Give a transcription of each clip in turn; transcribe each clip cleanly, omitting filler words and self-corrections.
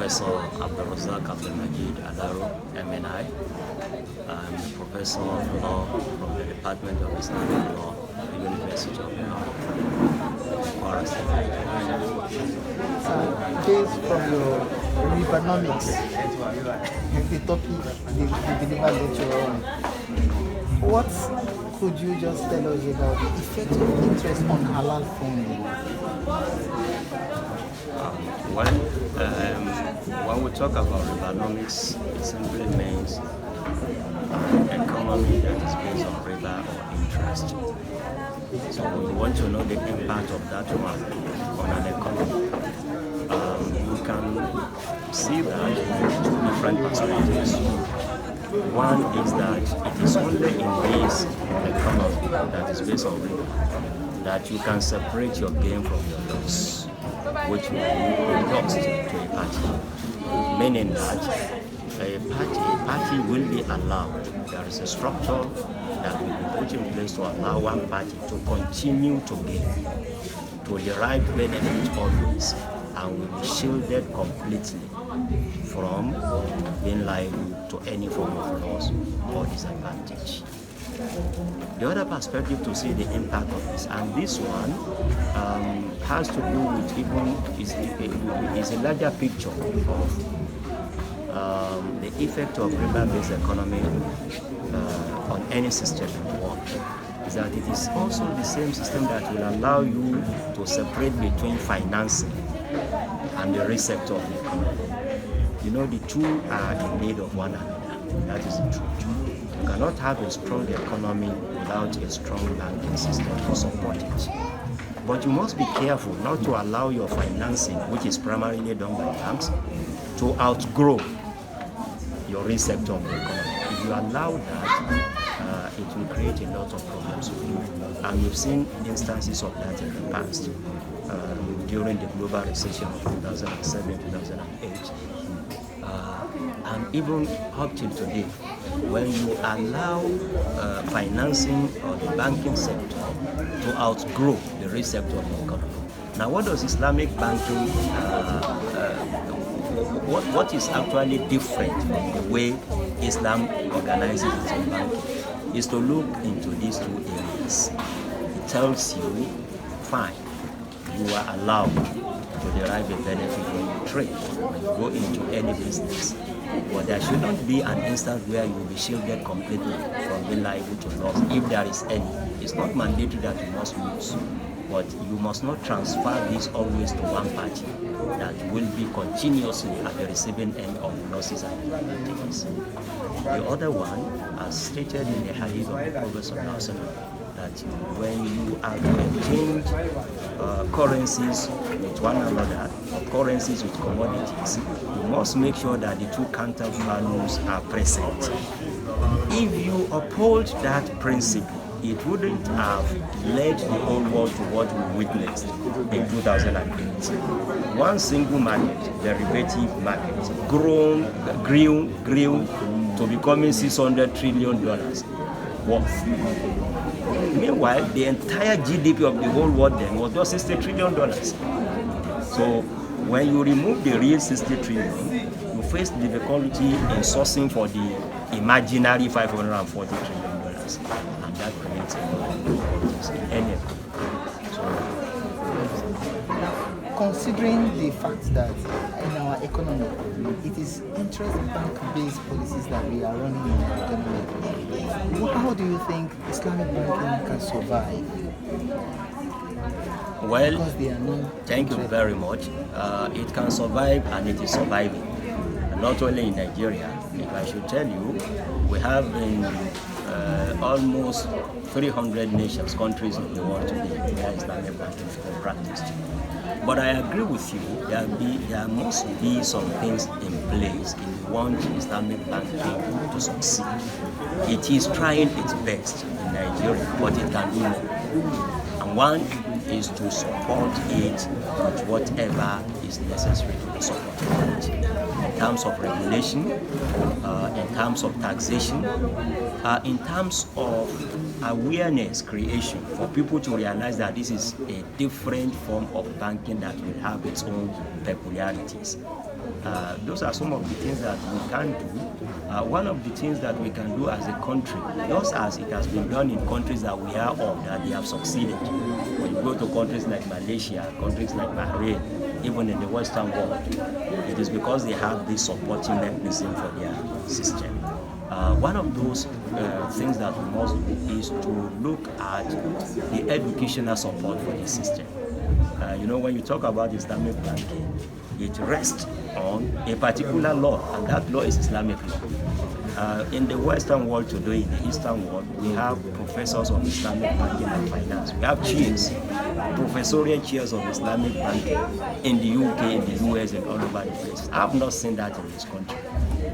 Professor Abdulrazaq Abdulmajeed, Alaro, MNI. I'm a professor of law from the Department of Islamic Law at the University of Kwara State. Based from your Libanomics, the topic the delivered lecture on, what could you just tell us about the effect of interest on halal farming? When we talk about Libanomics, it simply means economy that is based on riba or interest. So we want to know the impact of that one on an economy. You can see that in two different perspectives. One is that it is only in this economy that is based on riba that you can separate your gain from your loss, which will be lost to a party. Meaning that a party will be allowed. There is a structure that will be put in place to allow one party to continue to gain, to derive benefit always, and will be shielded completely from being liable to any form of loss or disadvantage. The other perspective to see the impact of this, and this one has to do with even is a larger picture of the effect of riba-based economy on any system in the world. Is that it is also the same system that will allow you to separate between financing and the risk sector of the economy. You know, the two are in need of one another. That is the truth. You cannot have a strong economy without a strong banking system to support it. But you must be careful not to allow your financing, which is primarily done by banks, to outgrow your risk sector of the economy. If you allow that, it will create a lot of problems for you. And we've seen instances of that in the past, during the global recession of 2007, 2008. And even up till today, when you allow financing or the banking sector to outgrow the risk sector of the economy. Now, what does Islamic banking, what is actually different from the way Islam organizes its own banking is to look into these two areas. It tells you, fine, you are allowed to derive a benefit when you trade, when you go into any business. But there shouldn't be an instance where you will be shielded completely from being liable to loss, if there is any. It's not mandatory that you must lose, but you must not transfer this always to one party that will be continuously at the receiving end of losses and disadvantages. The other one, as stated in the Hadith of the Prophet, that when you are to exchange currencies with one another, or currencies with commodities, you must make sure that the two counter values are present. If you uphold that principle, it wouldn't have led the whole world to what we witnessed in 2008. One single market, derivative market, grew to becoming $600 trillion worth. Meanwhile, the entire GDP of the whole world then was just $60 trillion. So when you remove the real 60 trillion, you face difficulty in sourcing for the imaginary $540 trillion. And that creates a lot of difficulties in any economy. Considering the fact that in our economy, it is interest bank-based policies that we are running in our economy, how do you think Islamic banking can survive? Well, thank you very much. It can survive, and it is surviving. Not only in Nigeria. If I should tell you, we have in almost 300 nations, countries of the world today where Islamic banking is being practiced. But I agree with you, there must be some things in place if you want Islamic banking to succeed. It is trying its best in Nigeria, but it can do more. And one is to support it with whatever is necessary to support it. In terms of regulation, in terms of taxation, in terms of awareness creation for people to realize that this is a different form of banking that will have its own peculiarities. Those are some of the things that we can do. One of the things that we can do as a country, just as it has been done in countries that we are of, that they have succeeded. When you go to countries like Malaysia, countries like Bahrain, even in the Western world, it is because they have this supporting mechanism for their system. One of those things that we must do is to look at the educational support for the system. When you talk about Islamic banking, it rests on a particular law, and that law is Islamic law. In the Western world today, in the Eastern world, we have professors of Islamic banking and finance. We have chairs, professorial chairs of Islamic banking in the UK, in the US, and all over the place. I have not seen that in this country.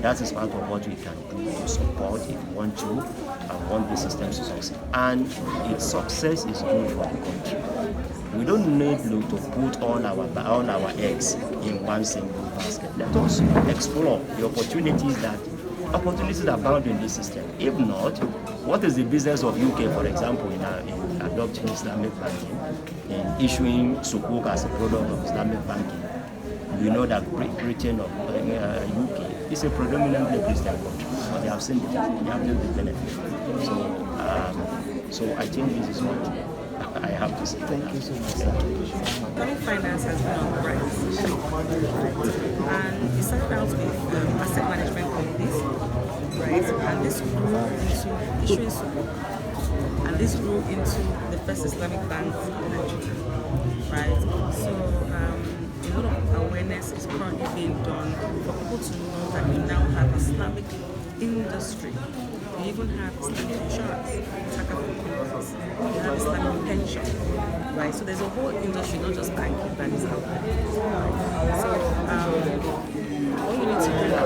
That is part of what we can do to support if we want to and want the system to succeed. And its success is good for the country. We don't need to put all our eggs in one single basket. Let us explore the opportunities that abound in this system. If not, what is the business of UK, for example, in adopting Islamic banking, in issuing sukuk as a product of Islamic banking? We know that Britain or UK is a predominantly Christian country, but they have seen it, they have seen the benefit. So I think this is what I have to say. Thank you so much, sir. Islamic finance has been on the rise, and it started out with asset management companies, right? And this grew into issuing sukuk, and this grew into the first Islamic bank in Nigeria, right? So a lot of awareness is currently being done for people to know that we now have Islamic industry. We even have Islamic insurance, we have Islamic pension, right? So there's a whole industry, not just banking, that is out there. So all you need to do now,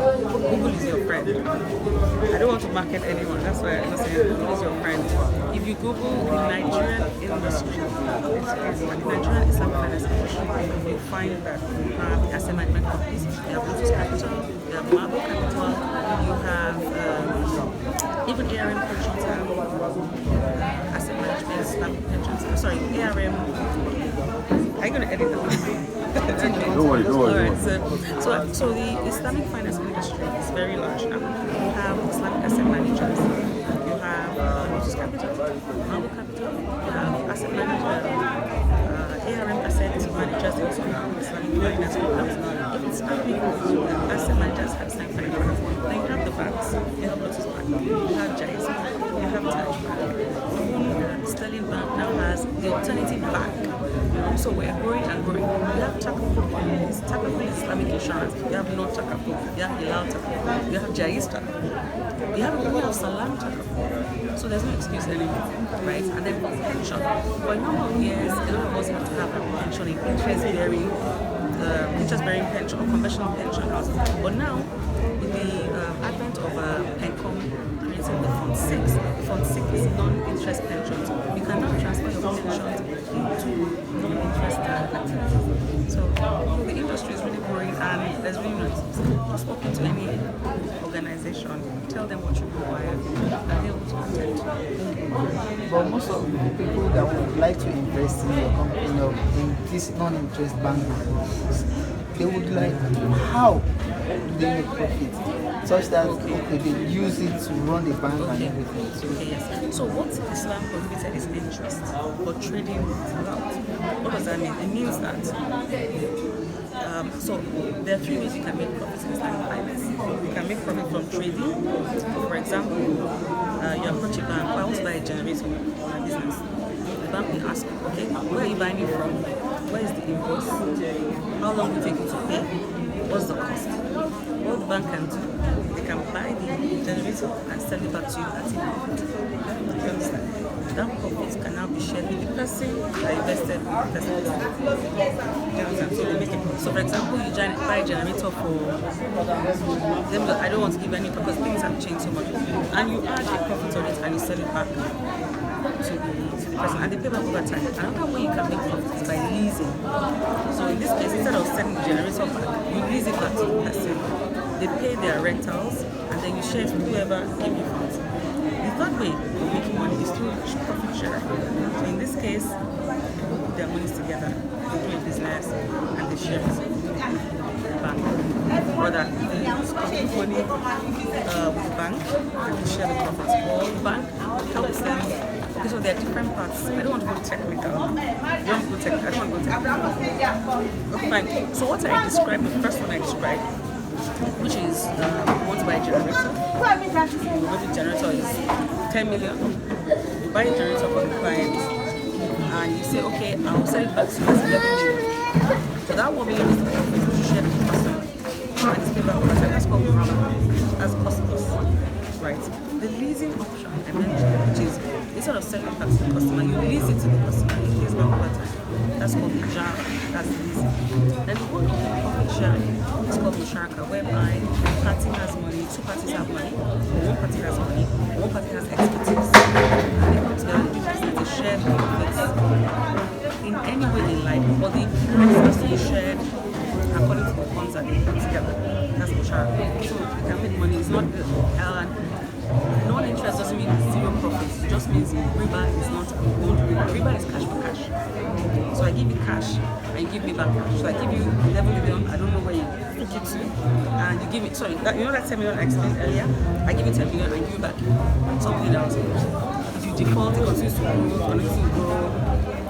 Google is your friend. I don't want to market anyone, that's why I'm not saying Google is your friend. If you Google the Nigerian industry, the Nigerian Islamic finance industry, you'll find that you have the asset management companies, you have Lotus Capital, you have Marble Capital, you have even ARM pensions have asset management, Islamic pensions. Sorry, ARM. Are you going to edit that? Don't worry. Alright, so the Islamic finance industry is very large now. You have Islamic asset managers, you have Lotus Capital, Marble Capital, you have asset managers, ARM asset managers, they also have Islamic finance programs. Even Islamic asset managers have Islamic finance programs. Then you have the banks, you have Lotus Bank, you have Jais Bank, you have Taj Bank. Sterling Bank now has the alternative bank. So we're growing and growing. You have Takaful is Islamic insurance. You have North Takaful, you have Alaro Takaful, you have Jais Takaful, you have Salam Takaful. So there's no excuse anymore, right? And then for pension, for a number of years, a lot of us have to have a pension in interest-bearing pension or conventional pension houses. But now, with the advent of PENCOM creating the Fund 6, Fund 6 is non-interest pensions. You can now transfer your pensions into non-interest activities. So the industry is really growing, and there's really no excuse. Just walk into any organization, tell them what you require, and they'll be content. But most of the people that would like to invest in your company, in this non-interest banking, they would like, how do they make profit? Such that they use it to run the bank and everything. So, yes. So what Islam prohibited is interest, but trading is allowed. What does that mean? It means that so there are three ways you can make profits in Islamic finance. You can make profit from trading. For example, you approach a bank, I want to buy a generator for my business. The bank will ask, okay, where are you buying it from? Where is the invoice? How long will it take you to pay? What's the cost? What the bank can do, they can buy the generator and sell it back to you at a profit. You understand? That profit can now be shared with the person that invested in the person. You understand? So they make it. So for example, you buy a generator for, I don't want to give any because things have changed so much, and you add a profit on it and you sell it back to the person, and they pay back over time. Another way you can make profit is by leasing. So in this case, instead of selling the generator back, you lease it back to the person. They pay their rentals, and then you share it with whoever gave you funds. The third way of making money is through profit sharing. So in this case, people put their monies together, they do a business, and they share it. bank, or that they contribute money with the bank and they share the profits. Or the bank helps them. Okay, so there are different parts. I don't want to go technical. I don't want to go technical. Okay, fine. So what I described, the first one I described, which is you want to buy a generator. Maybe the generator is 10 million. You buy a generator for the client and you say, okay, I'll sell it back to you as 11 million. So that 1 million is the profit to share with the customer. And it's paid back over time. That's called as cost plus. Right? The leasing option I mentioned, which is instead of selling back to the customer, you lease it to the customer, it pays back over time. That's called Hajia, that's leasing. Then the one of the profit sharing is called Musharaka, whereby one party has money, two parties have money, one party has money, one party has expertise. And they come together and do business, they share the profits in any way they like, but the profits has to be shared according to the funds that they put together. That's Musharaka. So they can make money, it's not non-interest doesn't mean zero profits. It just means riba is not gold riba. Riba is cash for cash. So I give you cash and you give me back cash. So I give you 11 million, I don't know where you took it to, and you give me, sorry, that, you know that 10 million I explained earlier? I give you 10 million and give you back something else. If you default, it continues to grow,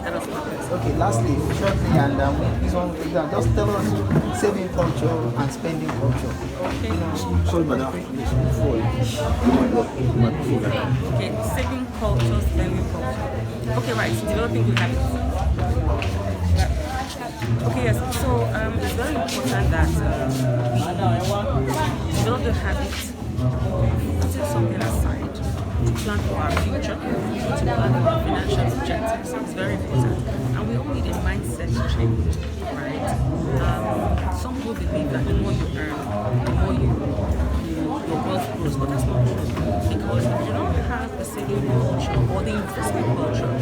that doesn't happen. Okay, lastly, shortly, and this one, just tell us saving culture and spending culture. Okay. Sorry, madam. Okay, saving culture, spending culture. Okay, right, so developing good habits. Okay, yes, so it's very important that we develop the habit to set something aside to plan for our future, to plan for our financial objectives. It's very important. And we all need a mindset change, right? Some people believe that the more you earn, the more your wealth grows, but that's not true. Because if you don't have a saving culture or the investment culture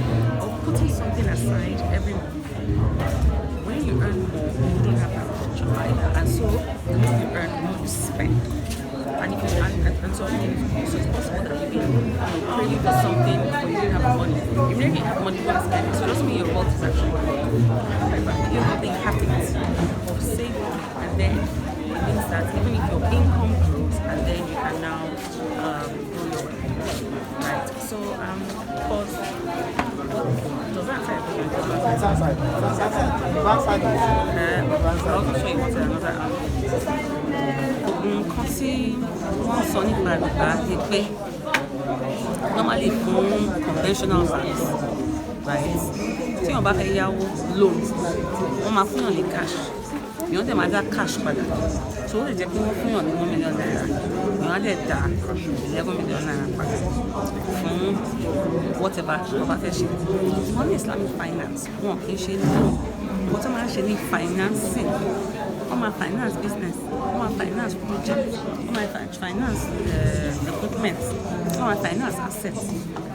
of putting something aside every month, when you earn more, you don't have that culture either. And so the more you earn, the more you spend. And if you so it's possible that you can craving for something or you didn't have money. If you didn't have money, you want to spend it. So it doesn't mean your wealth is actually growing. But you have the habit of saving, and then it means that even if your income grows, and then you can now grow your wealth. Right. So pause. Does that answer your question? I'll also show you what's another nǹkan tí wọ́n sọ nípa rìbá ni pé normally fún conventional banks, right, tí wọ́n bá fẹ́ yáwó loan wọ́n máa fún yàn ní cash, èèyàn dẹ̀ máa dá cash padà, so ó lè jẹ́ pé wọ́n fún yàn ní $1 million, èèyàn á dẹ̀ dá $11 million padà fún whatever wọ́n bá fẹ́ ṣe. Wọ́n ní Islamic finance wọn kì í ṣe loan, wọ́n tó máa ń ṣe ní financing. On my finance business, on my finance project, on my finance equipment, on my finance assets.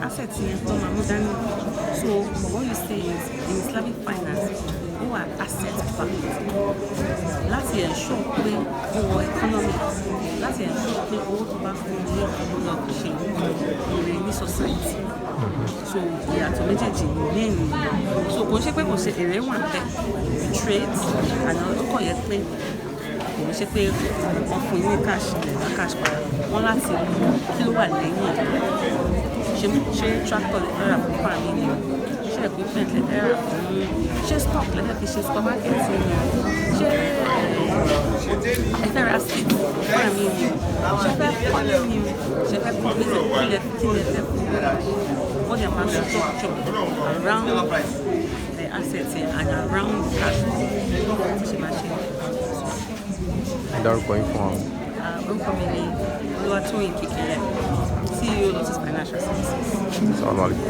Assets here, on my modern. So what you say is in Islamic finance, who are assets backed. Láti ensure pé owó economy, láti ensure pé owó tó bá fún ní ọ̀pọ̀lọpọ̀ ṣe ìrè ní society. So ìyàtọ̀ méjèèjì ní ènìyàn. So kò ń ṣe pé kò ṣe èrè wà bẹ́ẹ̀ trades àná ó kọ̀ yẹ pé kò ń ṣe pé wọ́n fún yín ní cash lẹ́gbà cash padà wọ́n láti mú kí ló wà lẹ́yìn ẹ̀. Ṣé tractor lè fẹ́ràn fún farming ni o? Ṣé equipment lè fẹ́ràn fún ṣé stock lè fẹ́ fi ṣe supermarket ni o? Ṣé ẹ fẹ́ ra seed farming ni o? Ṣé fẹ́ kọ́lé ni o? Ṣé fẹ́ kọ́ business kí lè fẹ́ fún wọ́n dẹ̀ máa structure around the assets and around the cash flow ṣe máa ṣe. Dárúkọ yín fún àwọn. Orúkọ mi ni Toyin Kekere, CEO Lotus Financial Services. Assalamu alaikum.